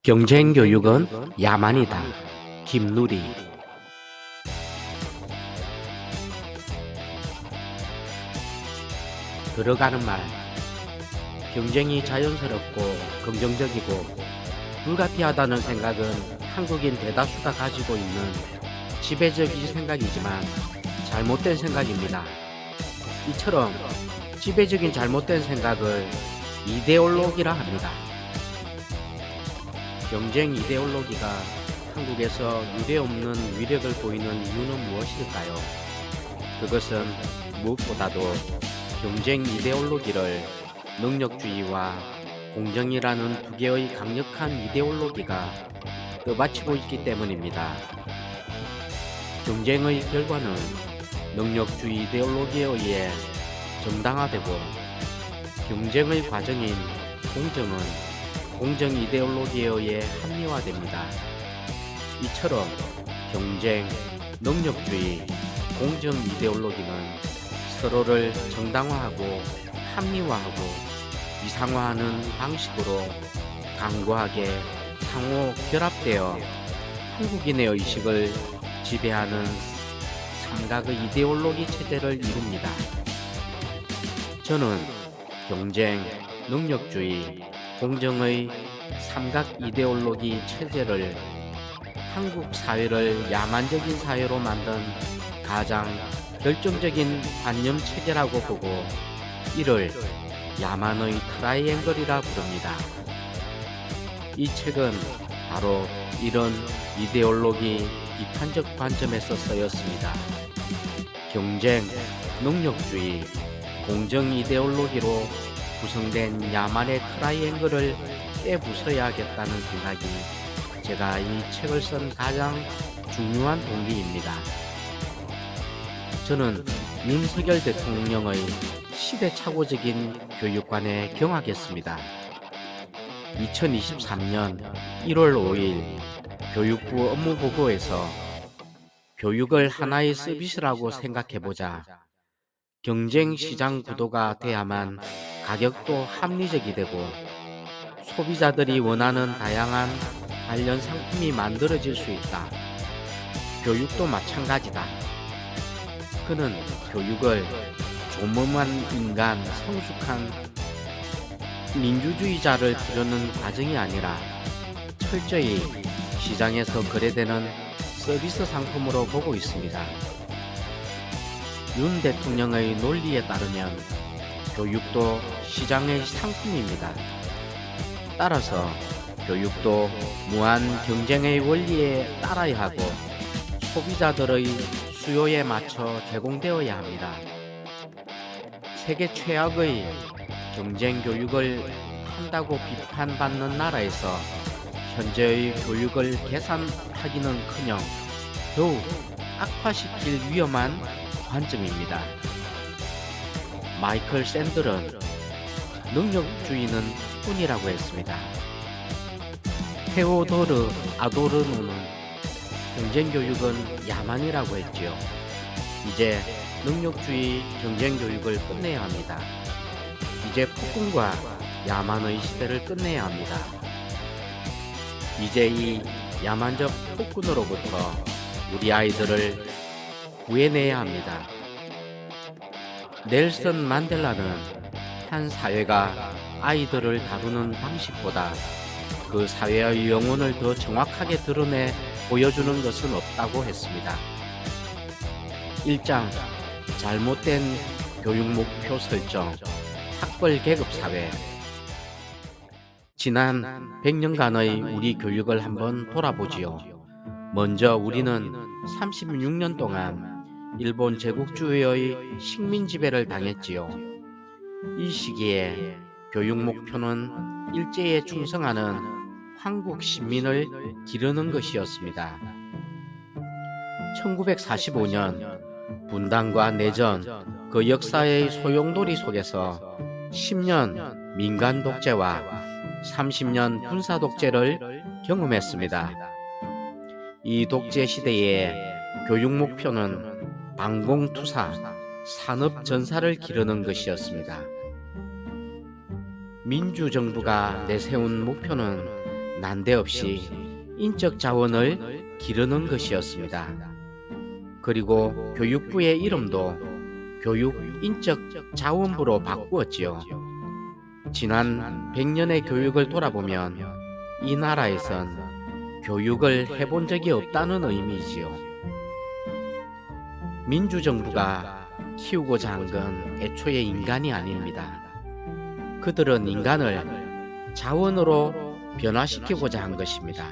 경쟁교육은 야만이다. 김누리. 들어가는 말. 경쟁이 자연스럽고 긍정적이고 불가피하다는 생각은 한국인 대다수가 가지고 있는 지배적인 생각이지만 잘못된 생각입니다. 이처럼 지배적인 잘못된 생각을 이데올로기라 합니다. 경쟁 이데올로기가 한국에서 유례없는 위력을 보이는 이유는 무엇일까요? 그것은 무엇보다도 경쟁 이데올로기를 능력주의와 공정이라는 두 개의 강력한 이데올로기가 떠받치고 있기 때문입니다. 경쟁의 결과는 능력주의 이데올로기에 의해 정당화되고 경쟁의 과정인 공정은 공정 이데올로기에 의해 합리화됩니다. 이처럼 경쟁, 능력주의, 공정 이데올로기는 서로를 정당화하고 합리화하고 이상화하는 방식으로 강고하게 상호 결합되어 한국인의 의식을 지배하는 삼각의 이데올로기 체제를 이룹니다. 저는 경쟁, 능력주의, 공정의 삼각 이데올로기 체제를 한국 사회를 야만적인 사회로 만든 가장 결정적인 관념 체계라고 보고 이를 야만의 트라이앵글이라 부릅니다. 이 책은 바로 이런 이데올로기 비판적 관점에서 쓰였습니다. 경쟁, 능력주의, 공정 이데올로기로 구성된 야만의 트라이앵글을 깨부숴야겠다는 생각이 제가 이 책을 쓴 가장 중요한 동기입니다. 저는 윤석열 대통령의 시대착오적인 교육관에 경악했습니다. 2023년 1월 5일 교육부 업무보고에서 교육을 하나의 서비스라고 생각해보자. 경쟁시장 구도가 돼야만 가격도 합리적이 되고 소비자들이 원하는 다양한 관련 상품이 만들어질 수 있다. 교육도 마찬가지다. 그는 교육을 조범한 인간, 성숙한 민주주의자를 기르는 과정이 아니라 철저히 시장에서 거래되는 서비스 상품으로 보고 있습니다. 윤 대통령의 논리에 따르면 교육도 시장의 상품입니다. 따라서 교육도 무한 경쟁의 원리에 따라야 하고 소비자들의 수요에 맞춰 제공되어야 합니다. 세계 최악의 경쟁 교육을 한다고 비판받는 나라에서 현재의 교육을 개선하기는커녕 더욱 악화시킬 위험한 관점입니다. 마이클 샌들은 능력주의는 뿐이라고 했습니다. 테오도르 아도르노는 경쟁교육은 야만이라고 했지요. 이제 능력주의 경쟁교육을 끝내야 합니다. 이제 폭군과 야만의 시대를 끝내야 합니다. 이제 이 야만적 폭군으로부터 우리 아이들을 구해내야 합니다. 넬슨 만델라는 한 사회가 아이들을 다루는 방식보다 그 사회의 영혼을 더 정확하게 드러내 보여주는 것은 없다고 했습니다. 1장 잘못된 교육 목표 설정, 학벌 계급 사회. 지난 100년간의 우리 교육을 한번 돌아보지요. 먼저 우리는 36년 동안 일본 제국주의의 식민 지배를 당했지요. 이 시기에 교육 목표는 일제에 충성하는 한국 시민을 기르는 것이었습니다. 1945년 분단과 내전, 그 역사의 소용돌이 속에서 10년 민간 독재와 30년 군사 독재를 경험했습니다. 이 독재 시대의 교육 목표는 방공투사, 산업전사를 기르는 것이었습니다. 민주정부가 내세운 목표는 난데없이 인적 자원을 기르는 것이었습니다. 그리고 교육부의 이름도 교육 인적 자원부로 바꾸었지요. 지난 100년의 교육을 돌아보면 이 나라에선 교육을 해본 적이 없다는 의미이지요. 민주정부가 키우고자 한 건 애초에 인간이 아닙니다. 그들은 인간을 자원으로 변화시키고자 한 것입니다.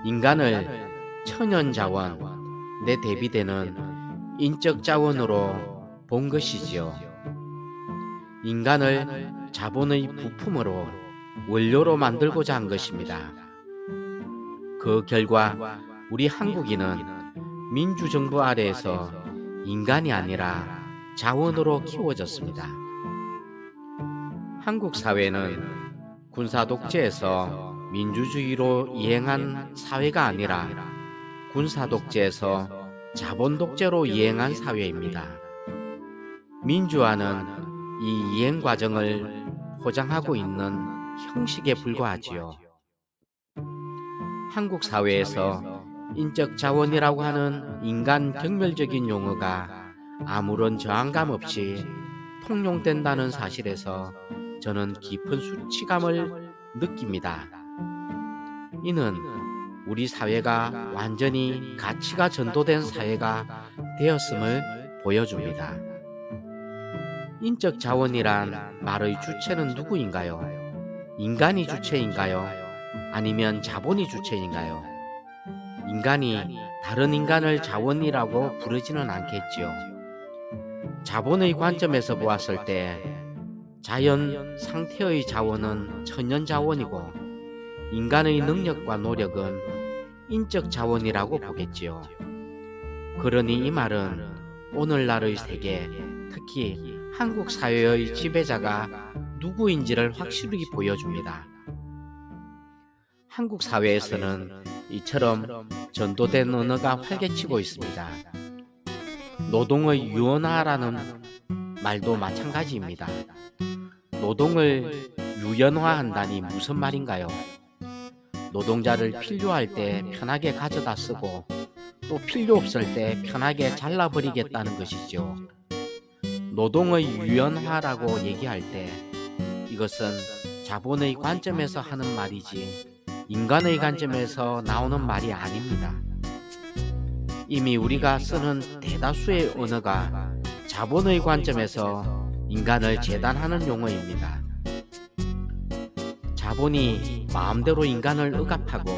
인간을 천연자원, 내 대비되는 인적 자원으로 본 것이지요. 인간을 자본의 부품으로 원료로 만들고자 한 것입니다. 그 결과 우리 한국인은 민주정부 아래에서 인간이 아니라 자원으로 키워졌습니다. 한국 사회는 군사 독재에서 민주주의로 이행한 사회가 아니라 군사 독재에서 자본 독재로 이행한 사회입니다. 민주화는 이 이행 과정을 포장하고 있는 형식에 불과하지요. 한국 사회에서 인적 자원이라고 하는 인간 경멸적인 용어가 아무런 저항감 없이 통용된다는 사실에서 저는 깊은 수치감을 느낍니다. 이는 우리 사회가 완전히 가치가 전도된 사회가 되었음을 보여줍니다. 인적 자원이란 말의 주체는 누구인가요? 인간이 주체인가요? 아니면 자본이 주체인가요? 인간이 다른 인간을 자원이라고 부르지는 않겠지요. 자본의 관점에서 보았을 때 자연 상태의 자원은 천연 자원이고 인간의 능력과 노력은 인적 자원이라고 보겠지요. 그러니 이 말은 오늘날의 세계, 특히 한국 사회의 지배자가 누구인지를 확실히 보여줍니다. 한국 사회에서는 이처럼 전도된 언어가 활개치고 있습니다. 노동의 유연화라는 말도 마찬가지입니다. 노동을 유연화한다니 무슨 말인가요? 노동자를 필요할 때 편하게 가져다 쓰고 또 필요 없을 때 편하게 잘라버리겠다는 것이죠. 노동의 유연화라고 얘기할 때 이것은 자본의 관점에서 하는 말이지 인간의 관점에서 나오는 말이 아닙니다. 이미 우리가 쓰는 대다수의 언어가 자본의 관점에서 인간을 재단하는 용어입니다. 자본이 마음대로 인간을 억압하고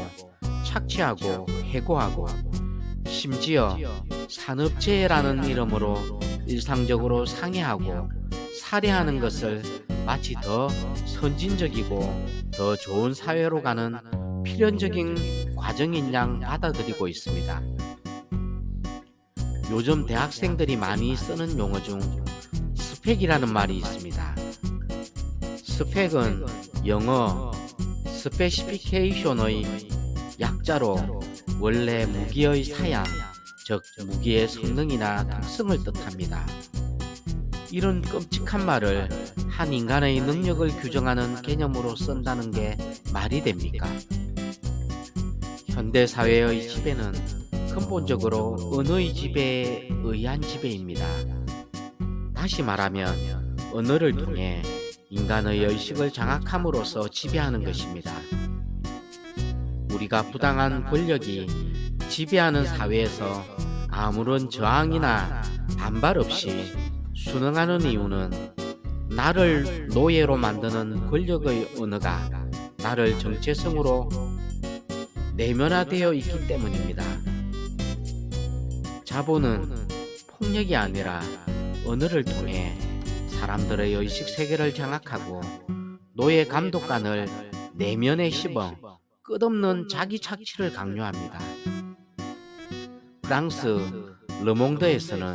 착취하고 해고하고 심지어 산업재해라는 이름으로 일상적으로 상해하고 살해하는 것을 마치 더 선진적이고 더 좋은 사회로 가는 필연적인 과정인 양 받아들이고 있습니다. 요즘 대학생들이 많이 쓰는 용어 중 스펙이라는 말이 있습니다. 스펙은 영어 스페시피케이션의 약자로 원래 무기의 사양, 즉 무기의 성능이나 특성을 뜻합니다. 이런 끔찍한 말을 한 인간의 능력을 규정하는 개념으로 쓴다는 게 말이 됩니까? 현대 사회의 지배는 근본적으로 언어의 지배에 의한 지배입니다. 다시 말하면 언어를 통해 인간의 의식을 장악함으로써 지배하는 것입니다. 우리가 부당한 권력이 지배하는 사회에서 아무런 저항이나 반발 없이 순응하는 이유는 나를 노예로 만드는 권력의 언어가 나를 정체성으로 내면화되어 있기 때문입니다. 자본은 폭력이 아니라 언어를 통해 사람들의 의식 세계를 장악하고 노예 감독관을 내면에 씹어 끝없는 자기 착취를 강요합니다. 프랑스 르몽드에서는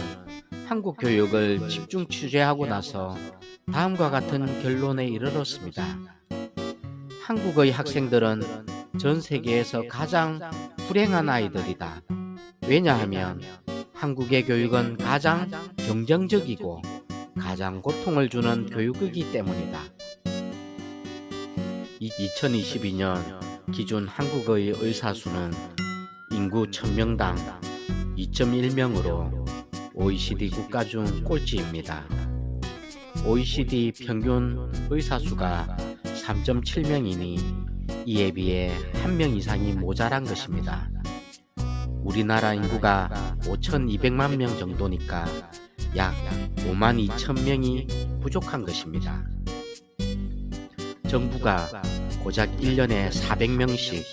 한국 교육을 집중 취재하고 나서 다음과 같은 결론에 이르렀습니다. 한국의 학생들은 전 세계에서 가장 불행한 아이들이다. 왜냐하면 한국의 교육은 가장 경쟁적이고 가장 고통을 주는 교육이기 때문이다. 2022년 기준 한국의 의사 수는 인구 1000명당 2.1명으로 OECD 국가 중 꼴찌입니다. OECD 평균 의사 수가 3.7명이니 이에 비해 1명 이상이 모자란 것입니다. 우리나라 인구가 5,200만 명 정도니까 약 5만 2천 명이 부족한 것입니다. 정부가 고작 1년에 400명씩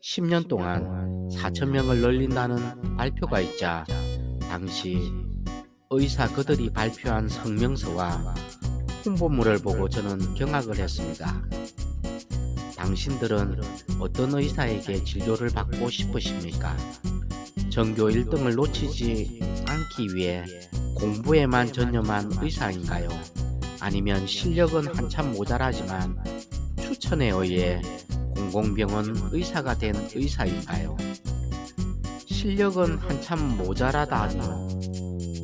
10년 동안 4,000명을 늘린다는 발표가 있자 당시 의사 그들이 발표한 성명서와 홍보물을 보고 저는 경악을 했습니다. 당신들은 어떤 의사에게 진료를 받고 싶으십니까? 전교 1등을 놓치지 않기 위해 공부에만 전념한 의사인가요? 아니면 실력은 한참 모자라지만 추천에 의해 공공병원 의사가 된 의사인가요? 실력은 한참 모자라다니요.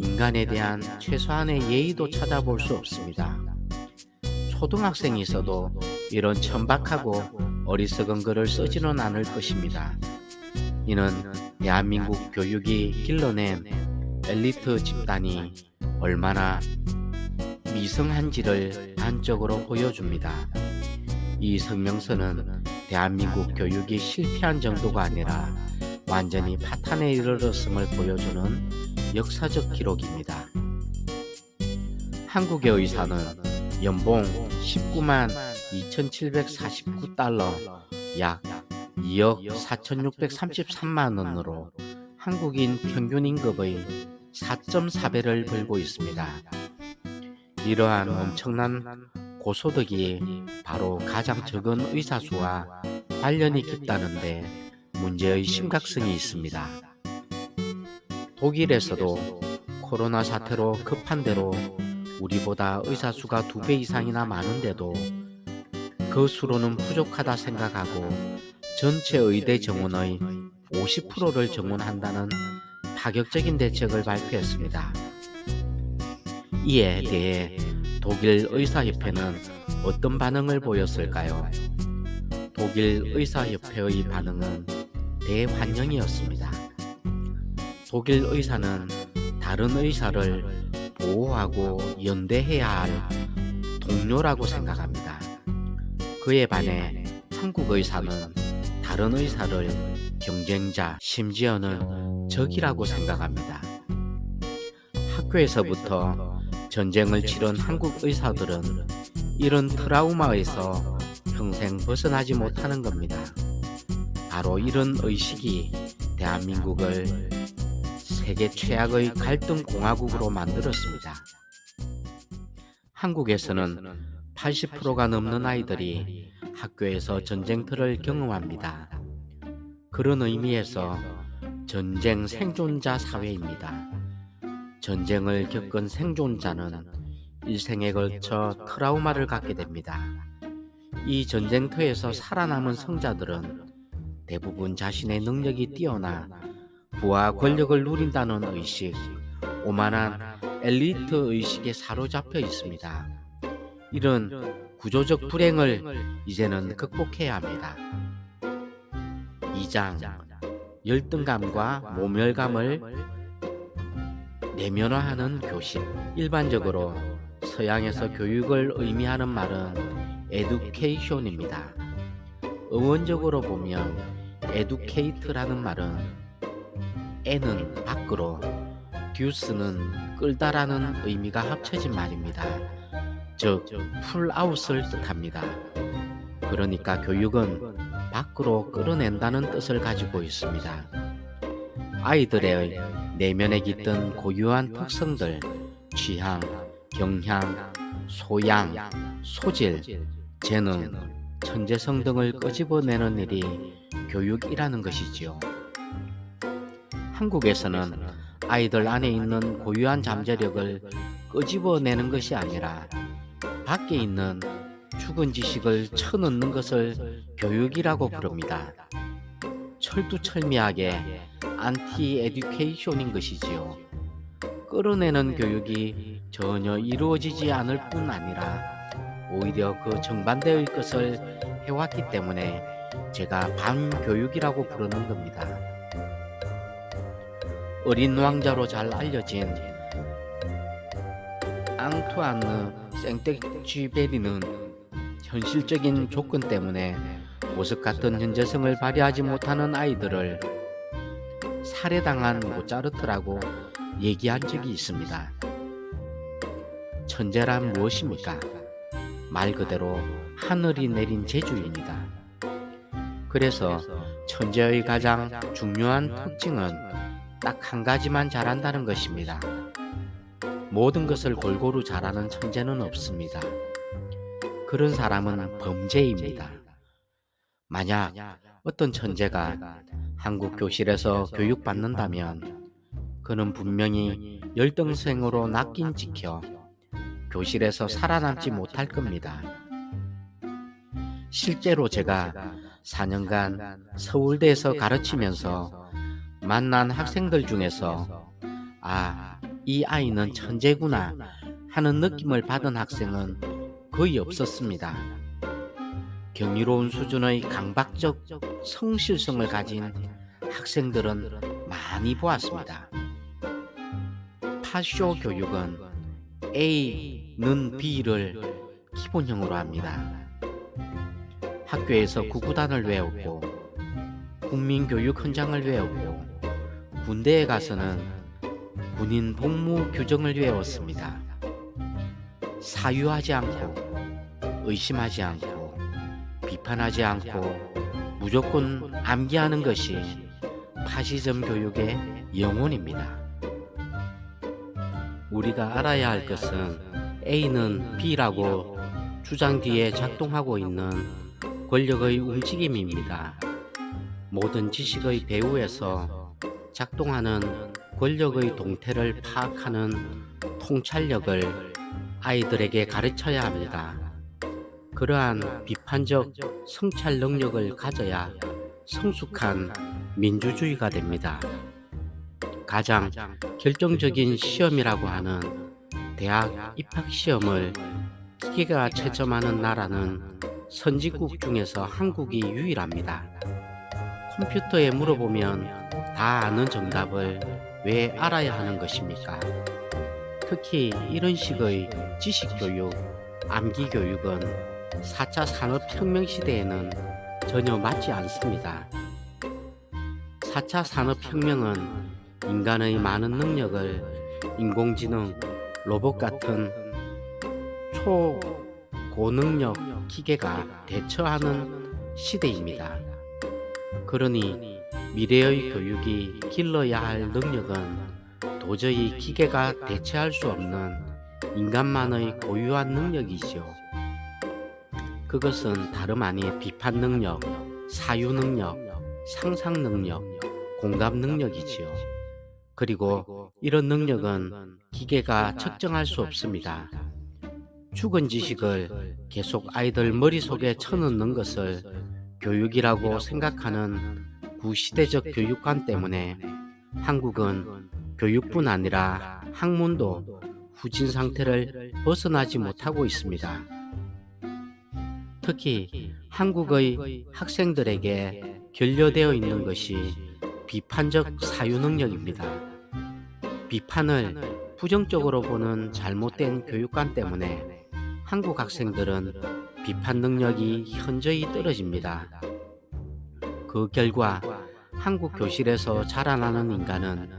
인간에 대한 최소한의 예의도 찾아볼 수 없습니다. 초등학생이 있어도 이런 천박하고 어리석은 글을 쓰지는 않을 것입니다. 이는 대한민국 교육이 길러낸 엘리트 집단이 얼마나 미성한지를 단적으로 보여줍니다. 이 성명서는 대한민국 교육이 실패한 정도가 아니라 완전히 파탄에 이르렀음을 보여주는 역사적 기록입니다. 한국의 의사는 연봉 19만 2,749달러 약 2억 4,633만 원으로 한국인 평균 임금의 4.4배를 벌고 있습니다. 이러한 엄청난 고소득이 바로 가장 적은 의사 수와 관련이 깊다는데 문제의 심각성이 있습니다. 독일에서도 코로나 사태로 급한 대로 우리보다 의사 수가 2배 이상이나 많은데도 그 수로는 부족하다 생각하고 전체 의대 정원의 50%를 정원한다는 파격적인 대책을 발표했습니다. 이에 대해 독일 의사협회는 어떤 반응을 보였을까요? 독일 의사협회의 반응은 대환영이었습니다. 독일 의사는 다른 의사를 보호하고 연대해야 할 동료라고 생각합니다. 그에 반해 한국 의사는 다른 의사를 경쟁자, 심지어는 적이라고 생각합니다. 학교에서부터 전쟁을 치른 한국 의사들은 이런 트라우마에서 평생 벗어나지 못하는 겁니다. 바로 이런 의식이 대한민국을 세계 최악의 갈등 공화국으로 만들었습니다. 한국에서는 80%가 넘는 아이들이 학교에서 전쟁터를 경험합니다. 그런 의미에서 전쟁 생존자 사회입니다. 전쟁을 겪은 생존자는 일생에 걸쳐 트라우마를 갖게 됩니다. 이 전쟁터에서 살아남은 성자들은 대부분 자신의 능력이 뛰어나 부와 권력을 누린다는 의식, 오만한 엘리트 의식에 사로잡혀 있습니다. 이런 구조적 불행을 이제는 극복해야 합니다. 2장 열등감과 모멸감을 내면화하는 교실. 일반적으로 서양에서 교육을 의미하는 말은 education입니다. 어원적으로 보면 educate라는 말은 N은 밖으로, 듀스는 끌다라는 의미가 합쳐진 말입니다. 즉, 풀아웃을 뜻합니다. 그러니까 교육은 밖으로 끌어낸다는 뜻을 가지고 있습니다. 아이들의 내면에 깃든 고유한 특성들, 취향, 경향, 소양, 소질, 재능, 천재성 등을 끄집어내는 일이 교육이라는 것이지요. 한국에서는 아이들 안에 있는 고유한 잠재력을 끄집어내는 것이 아니라 밖에 있는 죽은 지식을 쳐넣는 것을 교육이라고 부릅니다. 철두철미하게 안티 에듀케이션인 것이지요. 끌어내는 교육이 전혀 이루어지지 않을 뿐 아니라 오히려 그 정반대의 것을 해왔기 때문에 제가 반교육이라고 부르는 겁니다. 어린 왕자로 잘 알려진 앙투아느 생텍쥐베리는 현실적인 조건 때문에 보석 같은 현재성을 발휘하지 못하는 아이들을 살해당한 모차르트라고 얘기한 적이 있습니다. 천재란 무엇입니까? 말 그대로 하늘이 내린 재주입니다. 그래서 천재의 가장 중요한 특징은 딱 한 가지만 잘한다는 것입니다. 모든 것을 골고루 잘하는 천재는 없습니다. 그런 사람은 범죄입니다. 만약 어떤 천재가 한국 교실에서 교육받는다면 그는 분명히 열등생으로 낚인 찍혀 교실에서 살아남지 못할 겁니다. 실제로 제가 4년간 서울대에서 가르치면서 만난 학생들 중에서 이 아이는 천재구나 하는 느낌을 받은 학생은 거의 없었습니다. 경이로운 수준의 강박적 성실성을 가진 학생들은 많이 보았습니다. 파쇼 교육은 A는 B를 기본형으로 합니다. 학교에서 구구단을 외웠고 국민교육 헌장을 외웠고 군대에 가서는 군인 복무 규정을 외웠습니다. 사유하지 않고 의심하지 않고 비판하지 않고 무조건 암기하는 것이 파시즘 교육의 영혼입니다. 우리가 알아야 할 것은 A는 B라고 주장 뒤에 작동하고 있는 권력의 움직임입니다. 모든 지식의 배후에서 작동하는 권력의 동태를 파악하는 통찰력을 아이들에게 가르쳐야 합니다. 그러한 비판적 성찰 능력을 가져야 성숙한 민주주의가 됩니다. 가장 결정적인 시험이라고 하는 대학 입학시험을 기계가 채점하는 나라는 선진국 중에서 한국이 유일합니다. 컴퓨터에 물어보면 다 아는 정답을 왜 알아야 하는 것입니까? 특히 이런 식의 지식교육, 암기교육은 4차 산업혁명 시대에는 전혀 맞지 않습니다. 4차 산업혁명은 인간의 많은 능력을 인공지능, 로봇 같은 초고능력 기계가 대처하는 시대입니다. 그러니 미래의 교육이 길러야 할 능력은 도저히 기계가 대체할 수 없는 인간만의 고유한 능력이지요. 그것은 다름 아닌 비판 능력, 사유 능력, 상상 능력, 공감 능력이지요. 그리고 이런 능력은 기계가 측정할 수 없습니다. 죽은 지식을 계속 아이들 머릿속에 쳐넣는 것을 교육이라고 생각하는 구시대적 교육관 때문에 한국은 교육뿐 아니라 학문도 후진 상태를 벗어나지 못하고 있습니다. 특히 한국의 학생들에게 결여되어 있는 것이 비판적 사유 능력입니다. 비판을 부정적으로 보는 잘못된 교육관 때문에 한국 학생들은 비판 능력이 현저히 떨어집니다. 그 결과 한국 교실에서 자라나는 인간은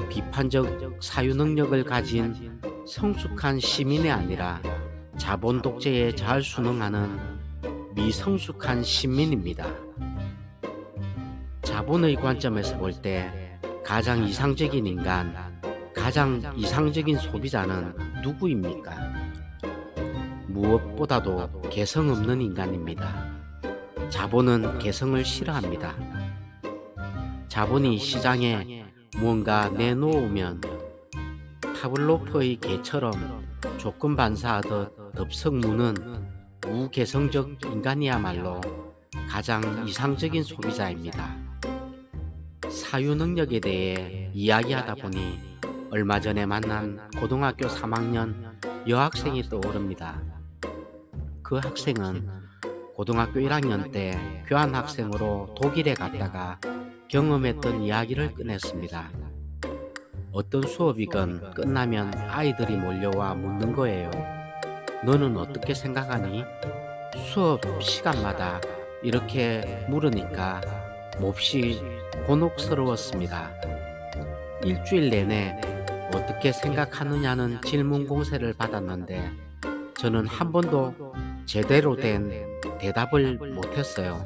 비판적 사유 능력을 가진 성숙한 시민이 아니라 자본 독재에 잘 순응하는 미성숙한 시민입니다. 자본의 관점에서 볼 때 가장 이상적인 인간, 가장 이상적인 소비자는 누구입니까? 무엇보다도 개성 없는 인간입니다. 자본은 개성을 싫어합니다. 자본이 시장에 무언가 내놓으면 파블로프의 개처럼 조건 반사하듯 덥석 무는 무개성적 인간이야말로 가장 이상적인 소비자입니다. 사유 능력에 대해 이야기하다 보니 얼마 전에 만난 고등학교 3학년 여학생이 떠오릅니다. 그 그 학생은 고등학교 1학년 때 교환학생으로 독일에 갔다가 경험했던 이야기를 꺼냈습니다. 어떤 수업이건 끝나면 아이들이 몰려와 묻는 거예요. 너는 어떻게 생각하니? 수업 시간마다 이렇게 물으니까 몹시 곤혹스러웠습니다. 일주일 내내 어떻게 생각하느냐는 질문 공세를 받았는데 저는 한 번도 제대로 된 대답을 못했어요.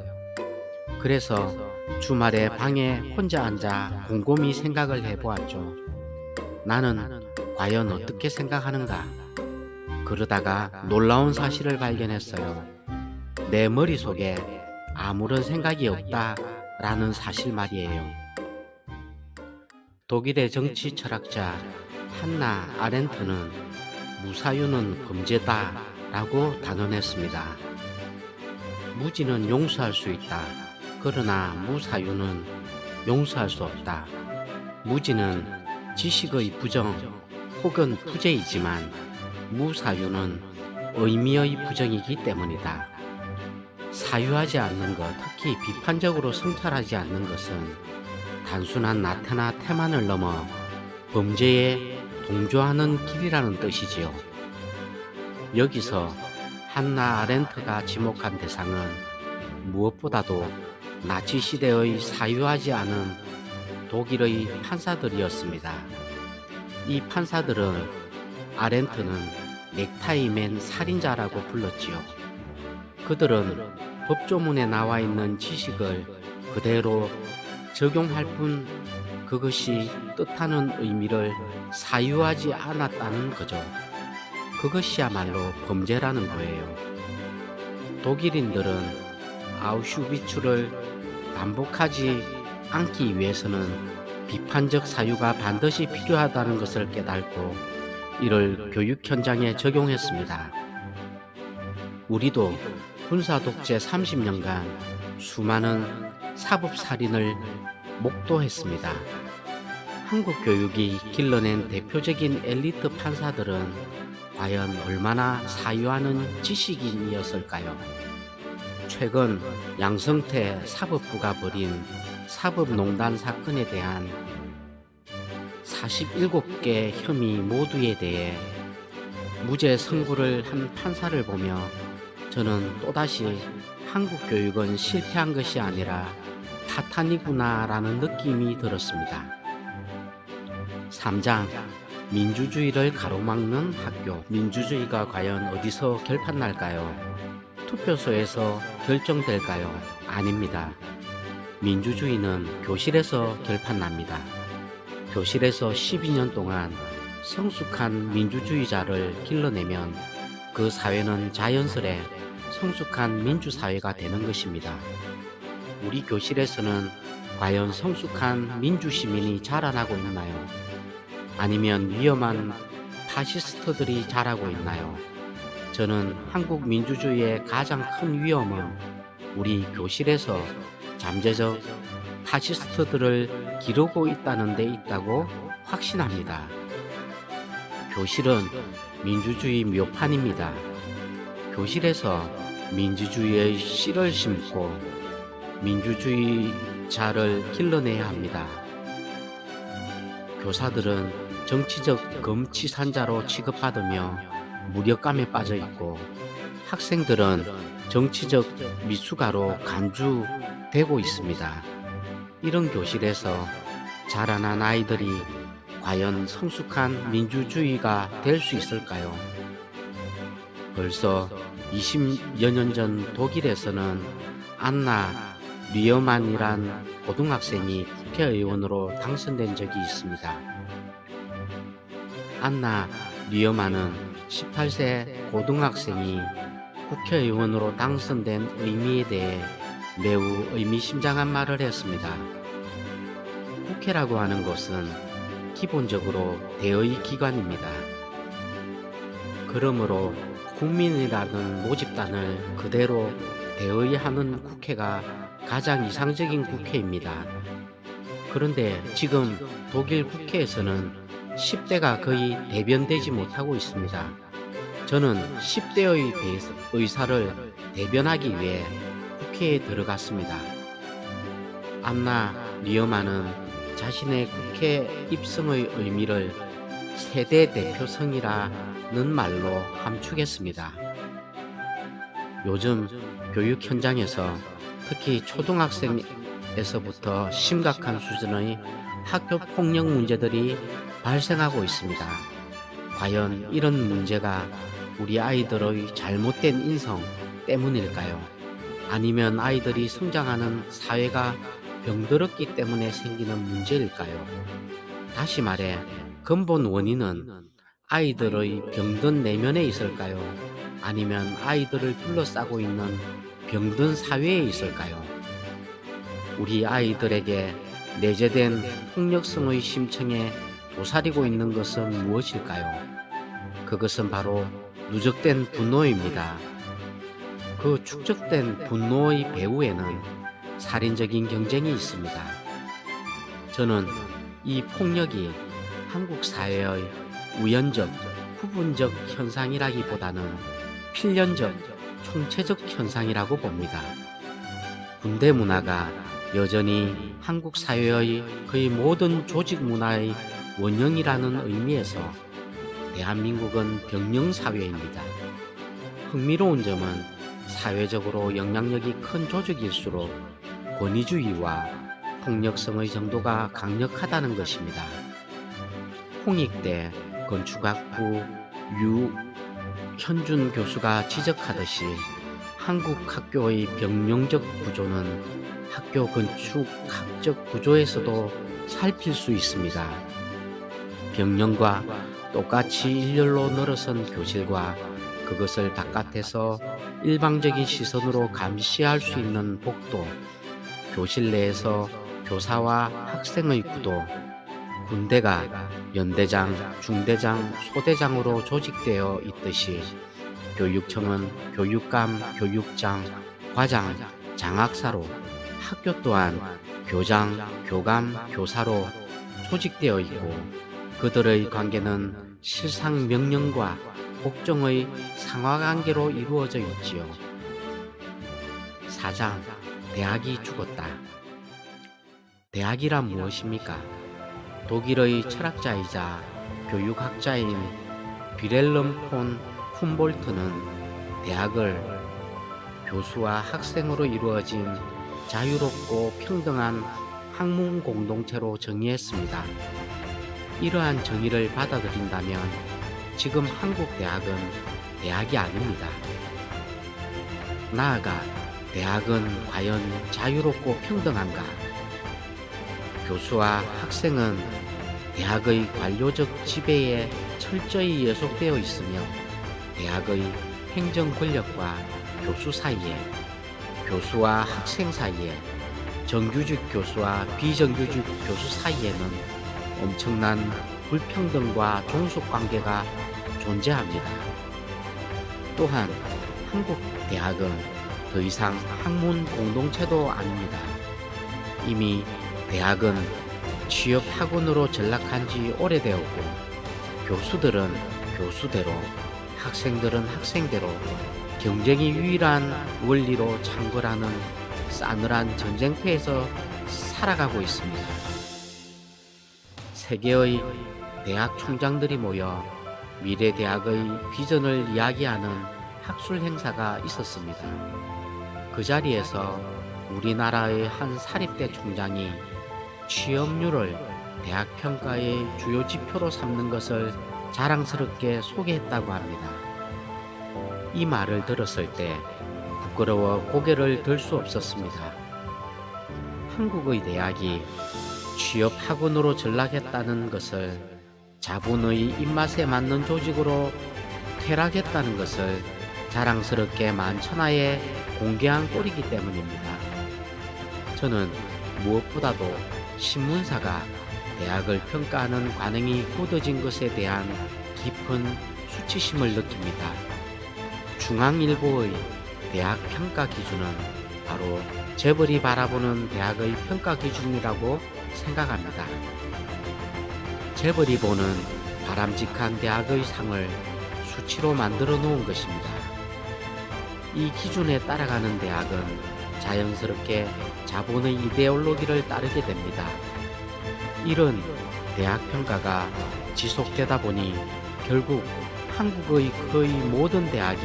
그래서 주말에 방에 혼자 앉아 곰곰이 생각을 해보았죠. 나는 과연 어떻게 생각하는가? 그러다가 놀라운 사실을 발견했어요. 내 머릿속에 아무런 생각이 없다라는 사실 말이에요. 독일의 정치 철학자 한나 아렌트는 무사유는 범죄다라고 단언했습니다. 무지는 용서할 수 있다. 그러나 무사유는 용서할 수 없다. 무지는 지식의 부정 혹은 부재이지만 무사유는 의미의 부정이기 때문이다. 사유하지 않는 것, 특히 비판적으로 성찰하지 않는 것은 단순한 나태나 태만을 넘어 범죄에 동조하는 길이라는 뜻이지요. 여기서 한나 아렌트가 지목한 대상은 무엇보다도 나치 시대의 사유하지 않은 독일의 판사들이었습니다. 이 판사들은 아렌트는 넥타이맨 살인자라고 불렀지요. 그들은 법조문에 나와 있는 지식을 그대로 적용할 뿐 그것이 뜻하는 의미를 사유하지 않았다는 거죠. 그것이야말로 범죄라는 거예요. 독일인들은 아우슈비츠를 반복하지 않기 위해서는 비판적 사유가 반드시 필요하다는 것을 깨닫고 이를 교육 현장에 적용했습니다. 우리도 군사 독재 30년간 수많은 사법살인을 목도했습니다. 한국 교육이 길러낸 대표적인 엘리트 판사들은 과연 얼마나 사유하는 지식인이었을까요? 최근 양성태 사법부가 벌인 사법농단 사건에 대한 47개 혐의 모두에 대해 무죄 선고를 한 판사를 보며 저는 또다시 한국 교육은 실패한 것이 아니라 타탄이구나라는 느낌이 들었습니다. 3장 민주주의를 가로막는 학교. 민주주의가 과연 어디서 결판날까요? 투표소에서 결정될까요? 아닙니다. 민주주의는 교실에서 결판납니다. 교실에서 12년 동안 성숙한 민주주의자를 길러내면 그 사회는 자연스레 성숙한 민주사회가 되는 것입니다. 우리 교실에서는 과연 성숙한 민주시민이 자라나고 있나요? 아니면 위험한 파시스트들이 자라고 있나요? 저는 한국 민주주의의 가장 큰 위험은 우리 교실에서 잠재적 파시스트들을 기르고 있다는 데 있다고 확신합니다. 교실은 민주주의 묘판입니다. 교실에서 민주주의의 씨를 심고 민주주의자를 길러내야 합니다. 교사들은 정치적 검치산자로 취급받으며 무력감에 빠져 있고 학생들은 정치적 미숙아로 간주되고 있습니다. 이런 교실에서 자라난 아이들이 과연 성숙한 민주주의가 될 수 있을까요? 벌써 20여 년 전 독일에서는 안나 리어만이란 고등학생이 국회의원으로 당선된 적이 있습니다. 안나 리어만은 18세 고등학생이 국회의원으로 당선된 의미에 대해 매우 의미심장한 말을 했습니다. 국회라고 하는 것은 기본적으로 대의 기관입니다. 그러므로 국민이라는 모집단을 그대로 대의하는 국회가 가장 이상적인 국회입니다. 그런데 지금 독일 국회에서는 10대가 거의 대변되지 못하고 있습니다. 저는 10대의 의사를 대변하기 위해 국회에 들어갔습니다. 안나 리어만은 자신의 국회 입성의 의미를 세대 대표성이라는 말로 함축했습니다. 요즘 교육 현장에서 특히 초등학생에서부터 심각한 수준의 학교 폭력 문제들이 발생하고 있습니다. 과연 이런 문제가 우리 아이들의 잘못된 인성 때문일까요? 아니면 아이들이 성장하는 사회가 병들었기 때문에 생기는 문제일까요? 다시 말해, 근본 원인은 아이들의 병든 내면에 있을까요? 아니면 아이들을 둘러싸고 있는 병든 사회에 있을까요? 우리 아이들에게 내재된 폭력성의 심층에 도사리고 있는 것은 무엇일까요? 그것은 바로 누적된 분노입니다. 그 축적된 분노의 배후에는 살인적인 경쟁이 있습니다. 저는 이 폭력이 한국 사회의 우연적, 부분적 현상이라기보다는 필연적, 총체적 현상이라고 봅니다. 군대 문화가 여전히 한국 사회의 거의 모든 조직 문화의 원형이라는 의미에서 대한민국은 병영 사회입니다. 흥미로운 점은 사회적으로 영향력이 큰 조직일수록 권위주의와 폭력성의 정도가 강력하다는 것입니다. 홍익대 건축학부 유현준 교수가 지적하듯이 한국 학교의 병영적 구조는 학교 건축학적 구조에서도 살필 수 있습니다. 병영과 똑같이 일렬로 늘어선 교실과 그것을 바깥에서 일방적인 시선으로 감시할 수 있는 복도, 교실 내에서 교사와 학생의 구도, 군대가 연대장, 중대장, 소대장으로 조직되어 있듯이 교육청은 교육감, 교육장, 과장, 장학사로, 학교 또한 교장, 교감, 교사로 조직되어 있고 그들의 관계는 실상 명령과 복종의 상하관계로 이루어져 있지요. 4장 대학이 죽었다. 대학이란 무엇입니까? 독일의 철학자이자 교육학자인 빌헬름 폰 훔볼트는 대학을 교수와 학생으로 이루어진 자유롭고 평등한 학문 공동체로 정의했습니다. 이러한 정의를 받아들인다면 지금 한국 대학은 대학이 아닙니다. 나아가 대학은 과연 자유롭고 평등한가? 교수와 학생은 대학의 관료적 지배에 철저히 예속되어 있으며 대학의 행정 권력과 교수 사이에, 교수와 학생 사이에, 정규직 교수와 비정규직 교수 사이에는 엄청난 불평등과 종속관계가 존재합니다. 또한 한국 대학은 더 이상 학문 공동체도 아닙니다. 이미 대학은 취업 학원으로 전락한 지 오래되었고 교수들은 교수대로, 학생들은 학생대로 경쟁이 유일한 원리로 창궐하는 싸늘한 전쟁터에서 살아가고 있습니다. 세계의 대학 총장들이 모여 미래 대학의 비전을 이야기하는 학술 행사가 있었습니다. 그 자리에서 우리나라의 한 사립대 총장이 취업률을 대학 평가의 주요 지표로 삼는 것을 자랑스럽게 소개했다고 합니다. 이 말을 들었을 때 부끄러워 고개를 들 수 없었습니다. 한국의 대학이 취업 학원으로 전락했다는 것을, 자본의 입맛에 맞는 조직으로 퇴락했다는 것을 자랑스럽게 만천하에 공개한 꼴이기 때문입니다. 저는 무엇보다도 신문사가 대학을 평가하는 관행이 굳어진 것에 대한 깊은 수치심을 느낍니다. 중앙일보의 대학 평가 기준은 바로 재벌이 바라보는 대학의 평가 기준이라고 생각합니다. 재벌이 보는 바람직한 대학의 상을 수치로 만들어 놓은 것입니다. 이 기준에 따라가는 대학은 자연스럽게 자본의 이데올로기를 따르게 됩니다. 이런 대학 평가가 지속되다 보니 결국 한국의 거의 모든 대학이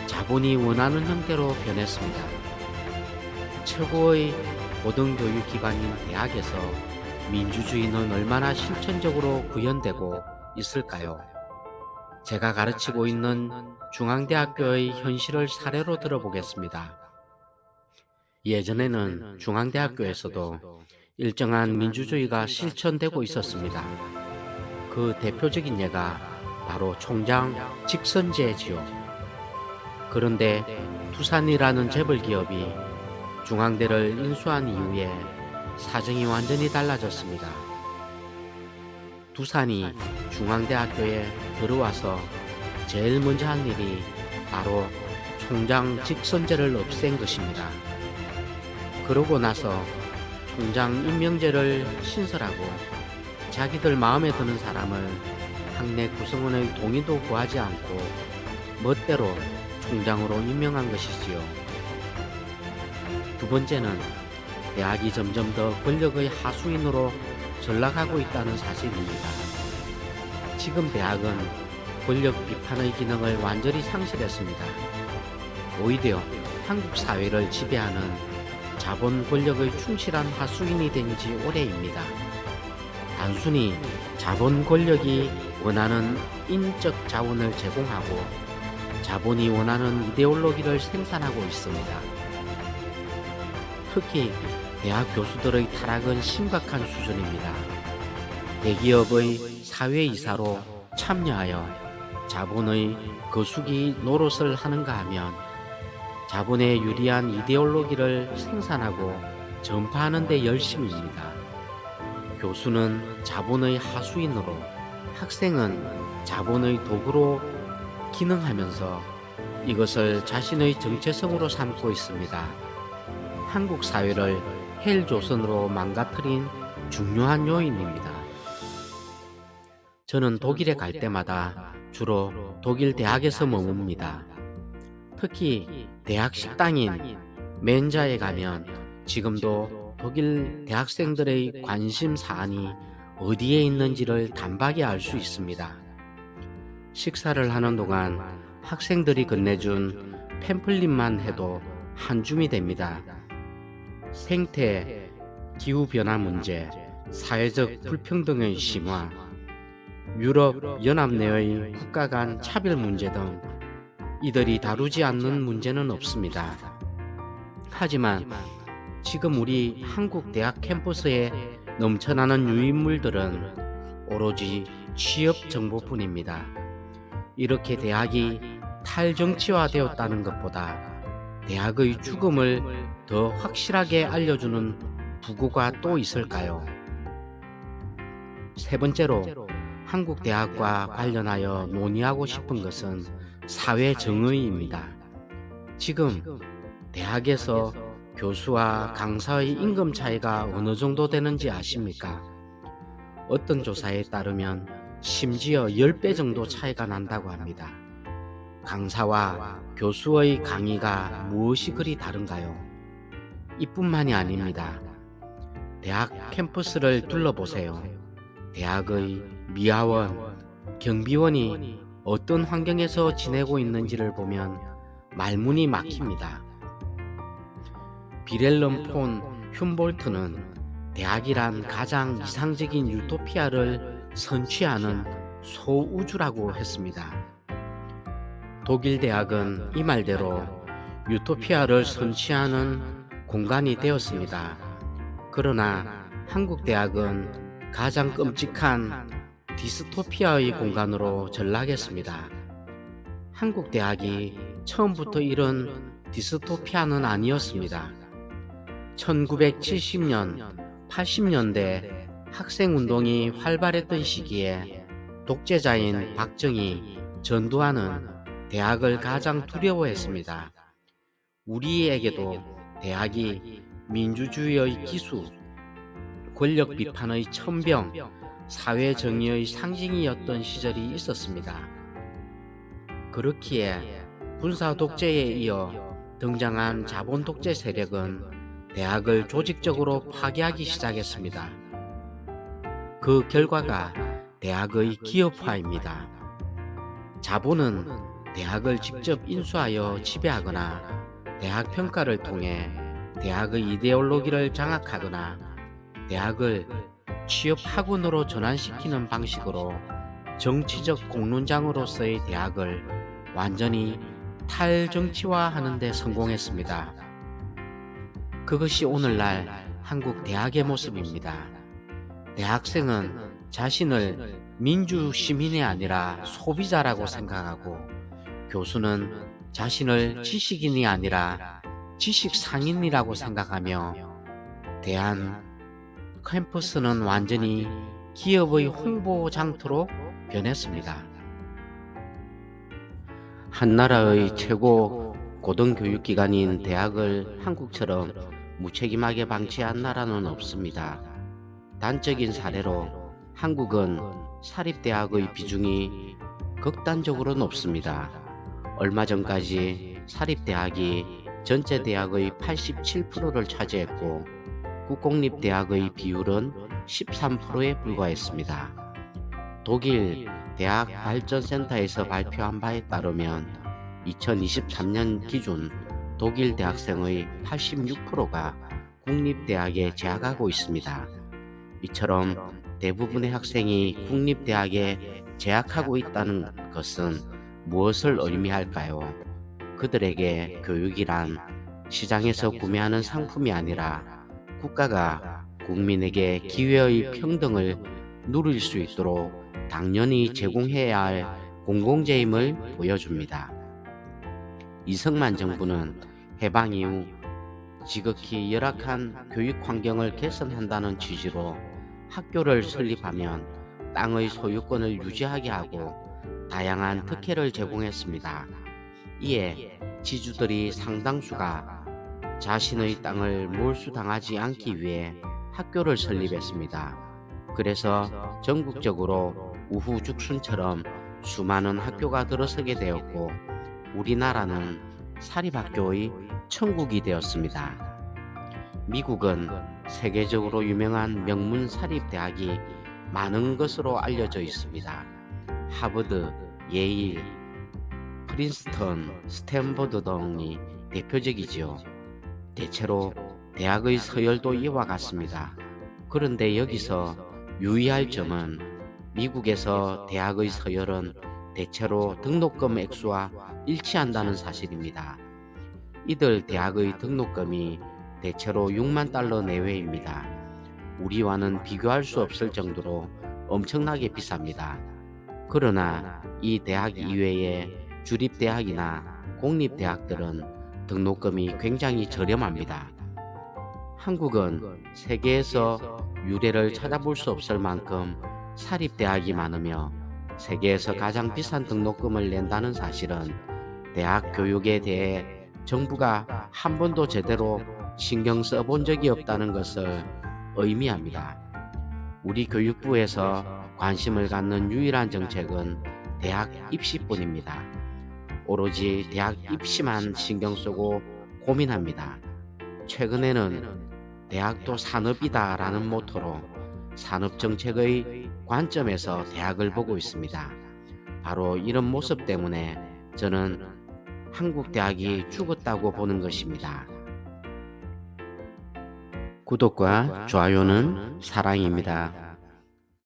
자본이 원하는 형태로 변했습니다. 최고의 고등교육기관인 대학에서 민주주의는 얼마나 실천적으로 구현되고 있을까요? 제가 가르치고 있는 중앙대학교의 현실을 사례로 들어보겠습니다. 예전에는 중앙대학교에서도 일정한 민주주의가 실천되고 있었습니다. 그 대표적인 예가 바로 총장 직선제지요. 그런데 두산이라는 재벌기업이 중앙대를 인수한 이후에 사정이 완전히 달라졌습니다. 두산이 중앙대학교에 들어와서 제일 먼저 한 일이 바로 총장 직선제를 없앤 것입니다. 그러고 나서 총장 임명제를 신설하고 자기들 마음에 드는 사람을 학내 구성원의 동의도 구하지 않고 멋대로 총장으로 임명한 것이지요. 두 번째는 대학이 점점 더 권력의 하수인으로 전락하고 있다는 사실입니다. 지금 대학은 권력 비판의 기능을 완전히 상실했습니다. 오히려 한국 사회를 지배하는 자본 권력의 충실한 하수인이 된 지 오래입니다. 단순히 자본 권력이 원하는 인적 자원을 제공하고 자본이 원하는 이데올로기를 생산하고 있습니다. 특히 대학 교수들의 타락은 심각한 수준입니다. 대기업의 사회이사로 참여하여 자본의 거수기 노릇을 하는가 하면 자본에 유리한 이데올로기를 생산하고 전파하는 데 열심입니다. 교수는 자본의 하수인으로, 학생은 자본의 도구로 기능하면서 이것을 자신의 정체성으로 삼고 있습니다. 한국 사회를 헬조선으로 망가뜨린 중요한 요인입니다. 저는 독일에 갈 때마다 주로 독일 대학에서 머뭅니다. 특히 대학 식당인 멘자에 가면 지금도 독일 대학생들의 관심 사안이 어디에 있는지를 단박에 알 수 있습니다. 식사를 하는 동안 학생들이 건네준 팸플릿만 해도 한 줌이 됩니다. 생태, 기후변화 문제, 사회적 불평등의 심화, 유럽 연합 내의 국가 간 차별 문제 등 이들이 다루지 않는 문제는 없습니다. 하지만 지금 우리 한국 대학 캠퍼스에 넘쳐나는 유인물들은 오로지 취업 정보뿐입니다. 이렇게 대학이 탈정치화되었다는 것보다 대학의 죽음을 더 확실하게 알려주는 부고가 또 있을까요? 세 번째로 한국 대학과 관련하여 논의하고 싶은 것은 사회 정의입니다. 지금 대학에서 교수와 강사의 임금 차이가 어느 정도 되는지 아십니까? 어떤 조사에 따르면 심지어 10배 정도 차이가 난다고 합니다. 강사와 교수의 강의가 무엇이 그리 다른가요? 이뿐만이 아닙니다. 대학 캠퍼스를 둘러보세요. 대학의 미화원, 경비원이 어떤 환경에서 지내고 있는지를 보면 말문이 막힙니다. 비렐름 폰 훔볼트는 대학이란 가장 이상적인 유토피아를 선취하는 소우주라고 했습니다. 독일 대학은 이 말대로 유토피아를 선취하는 공간이 되었습니다. 그러나 한국 대학은 가장 끔찍한 디스토피아의 공간으로 전락했습니다. 한국 대학이 처음부터 이런 디스토피아는 아니었습니다. 1970년, 80년대 학생운동이 활발했던 시기에 독재자인 박정희, 전두환은 대학을 가장 두려워했습니다. 우리에게도 대학이 민주주의의 기수, 권력 비판의 천병, 사회 정의의 상징이었던 시절이 있었습니다. 그렇기에 군사 독재에 이어 등장한 자본 독재 세력은 대학을 조직적으로 파괴하기 시작했습니다. 그 결과가 대학의 기업화입니다. 자본은 대학을 직접 인수하여 지배하거나 대학 평가를 통해 대학의 이데올로기를 장악하거나 대학을 취업 학원으로 전환시키는 방식으로 정치적 공론장으로서의 대학을 완전히 탈정치화하는 데 성공했습니다. 그것이 오늘날 한국 대학의 모습입니다. 대학생은 자신을 민주 시민이 아니라 소비자라고 생각하고, 교수는 자신을 지식인이 아니라 지식 상인이라고 생각하며, 대한 캠퍼스는 완전히 기업의 홍보 장터로 변했습니다. 한 나라의 최고 고등교육기관인 대학을 한국처럼 무책임하게 방치한 나라는 없습니다. 단적인 사례로 한국은 사립대학의 비중이 극단적으로 높습니다. 얼마 전까지 사립대학이 전체 대학의 87%를 차지했고 국공립대학의 비율은 13%에 불과했습니다. 독일 대학발전센터에서 발표한 바에 따르면 2023년 기준 독일 대학생의 86%가 국립대학에 재학하고 있습니다. 이처럼 대부분의 학생이 국립대학에 재학하고 있다는 것은 무엇을 의미할까요? 그들에게 교육이란 시장에서 구매하는 상품이 아니라 국가가 국민에게 기회의 평등을 누릴 수 있도록 당연히 제공해야 할 공공재임을 보여줍니다. 이승만 정부는 해방 이후 지극히 열악한 교육 환경을 개선한다는 취지로 학교를 설립하면 땅의 소유권을 유지하게 하고 다양한 특혜를 제공했습니다. 이에 지주들이 상당수가 자신의 땅을 몰수당하지 않기 위해 학교를 설립했습니다. 그래서 전국적으로 우후죽순처럼 수많은 학교가 들어서게 되었고 우리나라는 사립학교의 천국이 되었습니다. 미국은 세계적으로 유명한 명문 사립대학이 많은 것으로 알려져 있습니다. 하버드, 예일, 프린스턴, 스탠퍼드 등이 대표적이지요. 대체로 대학의 서열도 이와 같습니다. 그런데 여기서 유의할 점은 미국에서 대학의 서열은 대체로 등록금 액수와 일치한다는 사실입니다. 이들 대학의 등록금이 대체로 6만 달러 내외입니다. 우리와는 비교할 수 없을 정도로 엄청나게 비쌉니다. 그러나 이 대학 이외의 주립대학이나 공립대학들은 등록금이 굉장히 저렴합니다. 한국은 세계에서 유례를 찾아볼 수 없을 만큼 사립대학이 많으며 세계에서 가장 비싼 등록금을 낸다는 사실은 대학 교육에 대해 정부가 한 번도 제대로 신경 써본 적이 없다는 것을 의미합니다. 우리 교육부에서 관심을 갖는 유일한 정책은 대학 입시뿐입니다. 오로지 대학 입시만 신경 쓰고 고민합니다. 최근에는 대학도 산업이다 라는 모토로 산업정책의 관점에서 대학을 보고 있습니다. 바로 이런 모습 때문에 저는 한국 대학이 죽었다고 보는 것입니다. 구독과 좋아요는 사랑입니다.